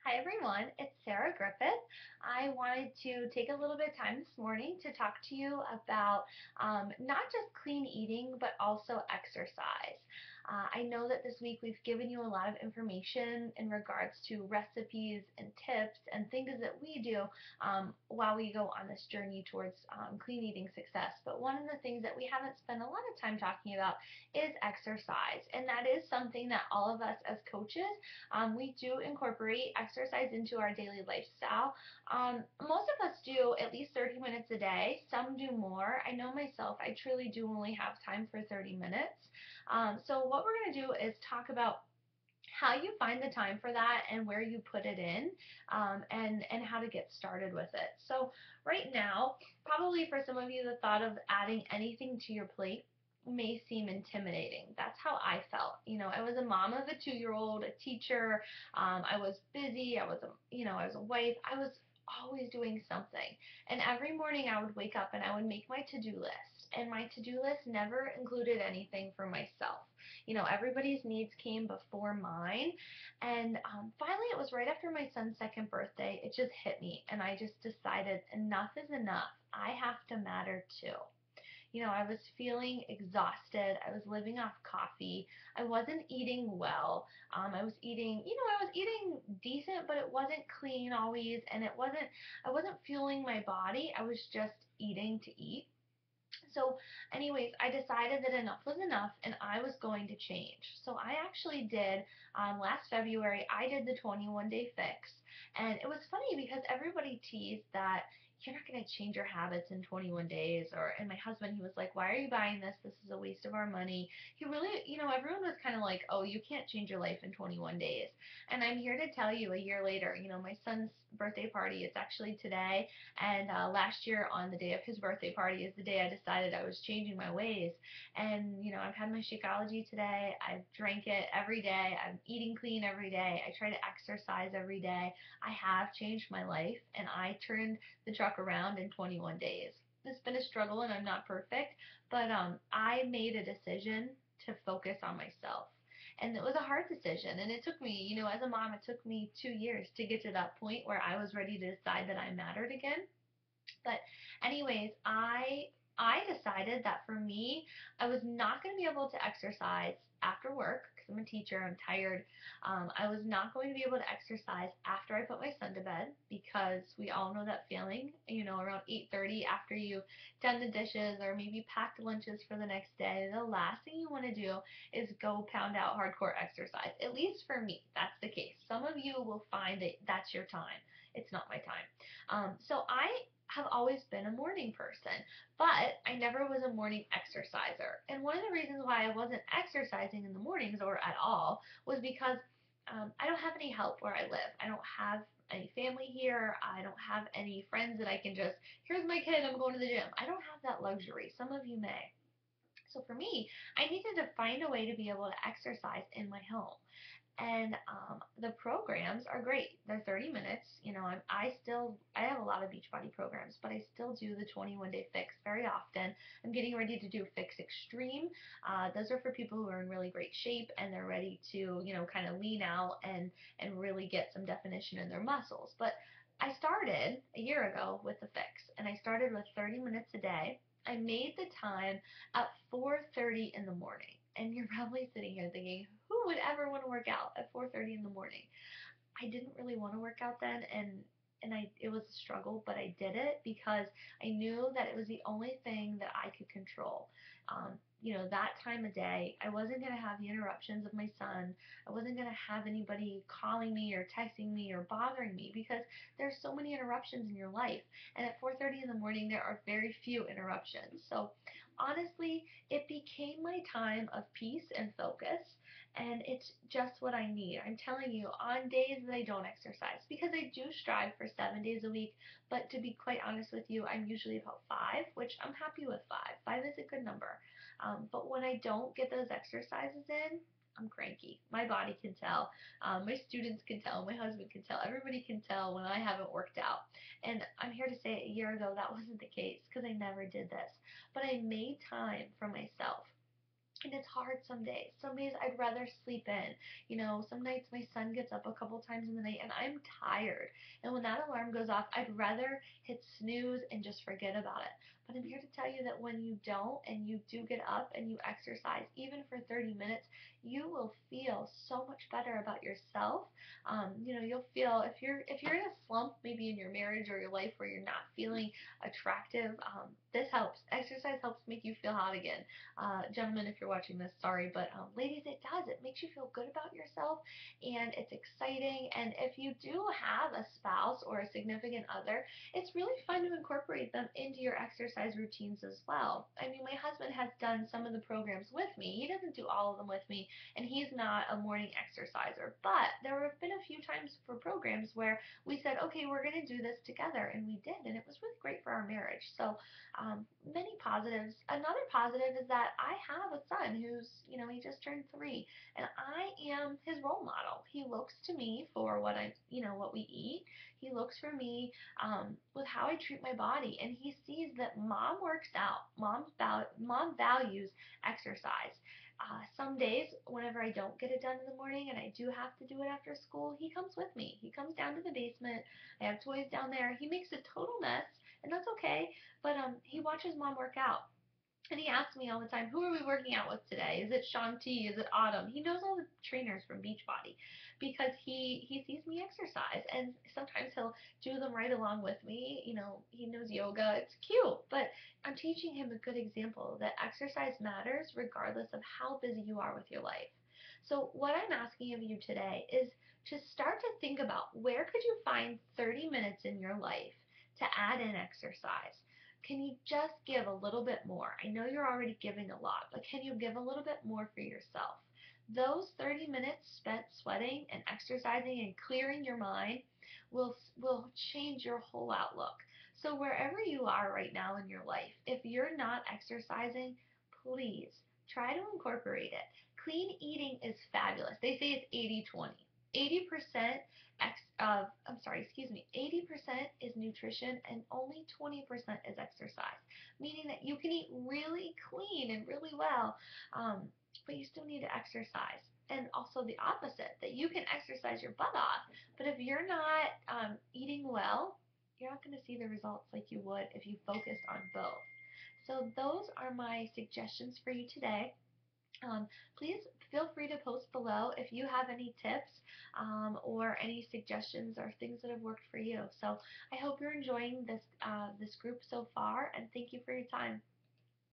Hi everyone, it's Sarah Griffith. I wanted to take a little bit of time this morning to talk to you about not just clean eating, but also exercise. I know that this week we've given you a lot of information in regards to recipes and tips and things that we do while we go on this journey towards clean eating success. But one of the things that we haven't spent a lot of time talking about is exercise, and that is something that all of us as coaches we do incorporate exercise into our daily lifestyle. Most of us do at least 30 minutes a day. Some do more. I know myself, I truly do only have time for 30 minutes. So what we're going to do is talk about how you find the time for that and where you put it in, and how to get started with it. So right now, probably for some of you, the thought of adding anything to your plate may seem intimidating. That's how I felt. I was a mom of a 2-year-old, a teacher. I was busy. I was a wife. I was always doing something. And every morning I would wake up and I would make my to-do list. And my to-do list never included anything for myself. Everybody's needs came before mine. And finally, it was right after my son's second birthday, it just hit me. And I just decided enough is enough. I have to matter too. I was feeling exhausted. I was living off coffee. I wasn't eating well. I was eating decent, but it wasn't clean always, and I wasn't fueling my body. I was just eating to eat. So, anyways, I decided that enough was enough and I was going to change. So, I actually did, last February, I did the 21-day fix. And it was funny because everybody teased that you're not going to change your habits in 21 days. And my husband, he was like, why are you buying this? This is a waste of our money. He really, everyone was kind of like, oh, you can't change your life in 21 days. And I'm here to tell you a year later, my son's birthday party, it's actually today. And last year, on the day of his birthday party, is the day I decided I was changing my ways. And, I've had my Shakeology today. I've drank it every day. I'm eating clean every day. I try to exercise every day. I have changed my life, and I turned the truck around in 21 days. It's been a struggle, and I'm not perfect, but I made a decision to focus on myself. And it was a hard decision. And it took me, as a mom, it took me 2 years to get to that point where I was ready to decide that I mattered again. But anyways, I decided that for me, I was not going to be able to exercise after work because I'm a teacher. I'm tired. I was not going to be able to exercise after I put my son to bed because we all know that feeling. Around 8:30 after you've done the dishes or maybe packed lunches for the next day, the last thing you want to do is go pound out hardcore exercise. At least for me, that's the case. Some of you will find that that's your time. It's not my time. So I have always been a morning person, but I never was a morning exerciser. And one of the reasons why I wasn't exercising in the mornings or at all was because I don't have any help where I live. I don't have any family here. I don't have any friends that I can just, here's my kid, I'm going to the gym. I don't have that luxury. Some of you may. So for me, I needed to find a way to be able to exercise in my home. And the programs are great. They're 30 minutes. I have a lot of Beachbody programs, but I still do the 21-day fix very often. I'm getting ready to do Fix Extreme. Those are for people who are in really great shape and they're ready to, kind of lean out and really get some definition in their muscles. But I started a year ago with the fix, and I started with 30 minutes a day. I made the time at 4:30 in the morning. And you're probably sitting here thinking, who would ever want to work out at 4:30 in the morning? I didn't really want to work out then, and it was a struggle, but I did it because I knew that it was the only thing that I could control. That time of day, I wasn't going to have the interruptions of my son. I wasn't going to have anybody calling me or texting me or bothering me because there's so many interruptions in your life. And at 4:30 in the morning, there are very few interruptions. So honestly, it became my time of peace and focus, and it's just what I need. I'm telling you, on days that I don't exercise, because I do strive for 7 days a week, but to be quite honest with you, I'm usually about 5, which I'm happy with 5. 5 is a good number. But when I don't get those exercises in, I'm cranky. My body can tell. My students can tell. My husband can tell. Everybody can tell when I haven't worked out. And I'm here to say a year ago that wasn't the case because I never did this. But I made time for myself. And it's hard some days. Some days I'd rather sleep in. You know, some nights my son gets up a couple times in the night and I'm tired. And when that alarm goes off, I'd rather hit snooze and just forget about it. But I'm here to tell you that when you don't and you do get up and you exercise, even for 30 minutes, you will feel so much better about yourself. You know, you'll feel if you're in a slump, maybe in your marriage or your life where you're not feeling attractive, this helps. Exercise helps make you feel hot again. Gentlemen, if you're watching this, sorry, but ladies, it does. It makes you feel good about yourself, and it's exciting. And if you do have a spouse or a significant other, it's really fun to incorporate them into your exercise routines as well. I mean, my husband has done some of the programs with me. He doesn't do all of them with me, and he's not a morning exerciser. But there have been a few times for programs where we said, okay, we're going to do this together, and we did, and it was really great for our marriage. So many positives. Another positive is that I have a son who's, you know, he just turned 3, and I am his role model. He looks to me for what what we eat. He looks for me with how I treat my body, and he sees that mom works out. Mom values exercise. Some days, whenever I don't get it done in the morning and I do have to do it after school, he comes with me. He comes down to the basement. I have toys down there. He makes a total mess, and that's okay. But he watches mom work out. And he asks me all the time, who are we working out with today? Is it Shanti? Is it Autumn? He knows all the trainers from Beachbody because he sees me exercise, and sometimes he'll do them right along with me. You know, he knows yoga. It's cute, but I'm teaching him a good example that exercise matters regardless of how busy you are with your life. So what I'm asking of you today is to start to think about where could you find 30 minutes in your life to add in exercise. Can you just give a little bit more? I know you're already giving a lot, but can you give a little bit more for yourself? Those 30 minutes spent sweating and exercising and clearing your mind will change your whole outlook. So wherever you are right now in your life, if you're not exercising, please try to incorporate it. Clean eating is fabulous. They say it's 80-20. 80% I'm sorry, excuse me, 80% is nutrition and only 20% is exercise, meaning that you can eat really clean and really well, but you still need to exercise. And also the opposite, that you can exercise your butt off, but if you're not eating well, you're not going to see the results like you would if you focused on both. So those are my suggestions for you today. Um, Please feel free to post below if you have any tips or any suggestions or things that have worked for you. So I hope you're enjoying this group so far, and thank you for your time.